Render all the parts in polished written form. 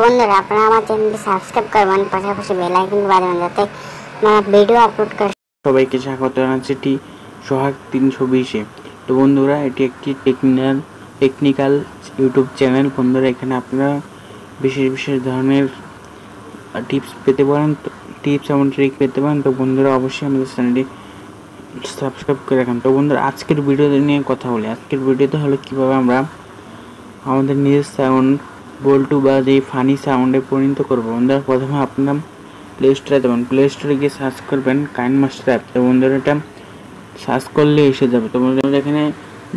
বন্ধুরা আপনারা আমার চ্যানেলটি সাবস্ক্রাইব করবেন, পাশাপাশি বেল আইকন বাজাবেন যাতে আমরা ভিডিও আপলোড করি। সবাইকে স্বাগত জানাচ্ছি এটি সোহাগ 320-এ। তো বন্ধুরা এটি একটি টেকনিক্যাল ইউটিউব চ্যানেল। বন্ধুরা এখানে আপনারা বিশেষ ধরনের টিপস পেতে পারেন, টিপস এবং ট্রিক পেতে পারেন। তো বন্ধুরা অবশ্যই আমাদের চ্যানেলটি সাবস্ক্রাইব করে রাখেন। তো বন্ধুরা আজকের ভিডিও নিয়ে কথা বলি। আজকের ভিডিওতে হলো কীভাবে আমরা আমাদের নিজের সাউন্ড বল্টু বা যে ফানি সাউন্ডে পরিণত করবো। বন্ধুরা প্রথমে আপনারা প্লে স্টোরে দেবেন, প্লে স্টোরে গিয়ে সার্চ করবেন কাইনমাস্টার অ্যাপ। তো বন্ধুরা এটা সার্চ করলে এসে যাবে। তো বন্ধুরা এখানে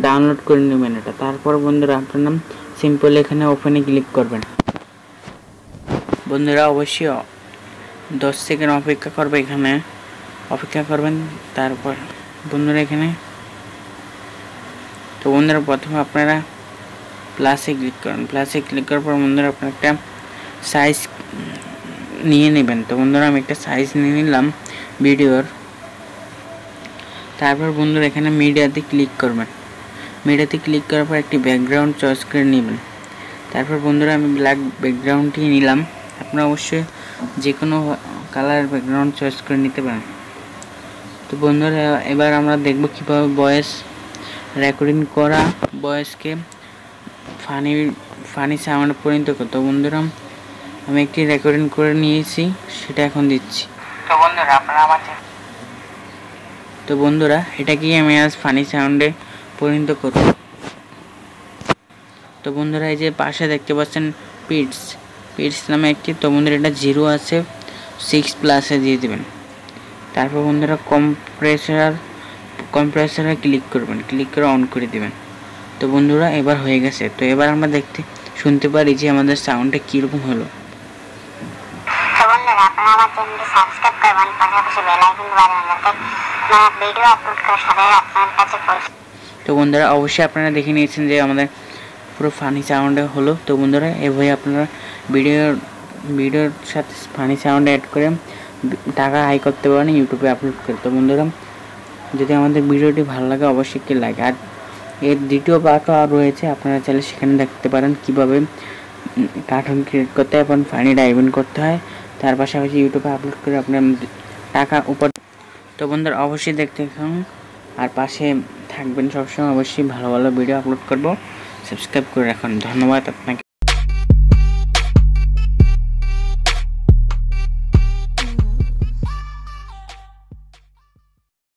ডাউনলোড করে নেবেন এটা। তারপর বন্ধুরা আপনারা সিম্পল এখানে ওপেনে ক্লিক করবেন। বন্ধুরা অবশ্যই 10 সেকেন্ড অপেক্ষা করবে, এখানে অপেক্ষা করবেন। তারপর বন্ধুরা এখানে তো বন্ধুরা প্রথমে আপনারা প্লাসে ক্লিক করুন। প্লাসে ক্লিক করার পর বন্ধুরা আপনারা একটা সাইজ নিয়ে নেবেন। তো বন্ধুরা আমি একটা সাইজ নিয়ে নিলাম ভিডিওর। তারপর বন্ধুরা এখানে মিডিয়াতে ক্লিক করবেন। মিডিয়াতে ক্লিক করার পর একটি ব্যাকগ্রাউন্ড চয়েস করে নেবেন। তারপর বন্ধুরা আমি ব্ল্যাক ব্যাকগ্রাউন্ডটি নিলাম। আপনারা অবশ্যই যে কোনো কালার ব্যাকগ্রাউন্ড চয়েস করে নিতে পারেন। তো বন্ধুরা এবার আমরা দেখব কীভাবে ভয়েস রেকর্ডিং করা ভয়েসকে ফানি সাউন্ডে পরিণত করতে। বন্ধুরা আমি একটি রেকর্ডিং করে নিয়েছি, সেটা এখন দিচ্ছি। তো বন্ধুরা এটাকেই আমি আজ ফানি সাউন্ডে পরিণত করব। তো বন্ধুরা এই যে পাশে দেখতে পাচ্ছেন পিটস নামে একটি। তো বন্ধুরা এটা 0 আছে, 6+ দিয়ে দেবেন। তারপর বন্ধুরা কম্প্রেসারে ক্লিক করবেন, ক্লিক করে অন করে দেবেন। তো বন্ধুরা এবার হয়ে গেছে। তো এবার আমরা শুনতে পারি যে আমাদের সাউন্ডটা কীরকম হলো। তো বন্ধুরা আপনারা আমার চ্যানেলটি সাবস্ক্রাইব করবেন, পাশাপাশি বেল আইকন বাজাবেন যাতে আমরা ভিডিও আপলোড করার সাথে আপনার কাছে পৌঁছে। তো বন্ধুরা অবশ্যই আপনারা দেখে নিয়েছেন যে আমাদের পুরো ফানি সাউন্ডে হলো। তো বন্ধুরা এভাবে আপনারা ভিডিওর সাথে ফানি সাউন্ড অ্যাড করে টাকা আয় করতে পারেন ইউটিউবে আপলোড করে। তো বন্ধুরা যদি আমাদের ভিডিওটি ভালো লাগে অবশ্যই একটি লাইক। আর এর দ্বিতীয় পার্টও রয়েছে, আপনারা চাইলে সেখানে দেখতে পারেন কীভাবে কার্টুন ক্রিয়েট করতে হয় এবং ফানি ডাইভিং করতে হয়। তার পাশাপাশি ইউটিউবে আপলোড করে আপনার টাকা উপর। তো বন্ধুরা অবশ্যই দেখতে থাকুন আর পাশে থাকবেন সবসময়। অবশ্যই ভালো ভালো ভিডিও আপলোড করব, সাবস্ক্রাইব করে রাখুন। ধন্যবাদ আপনাকে।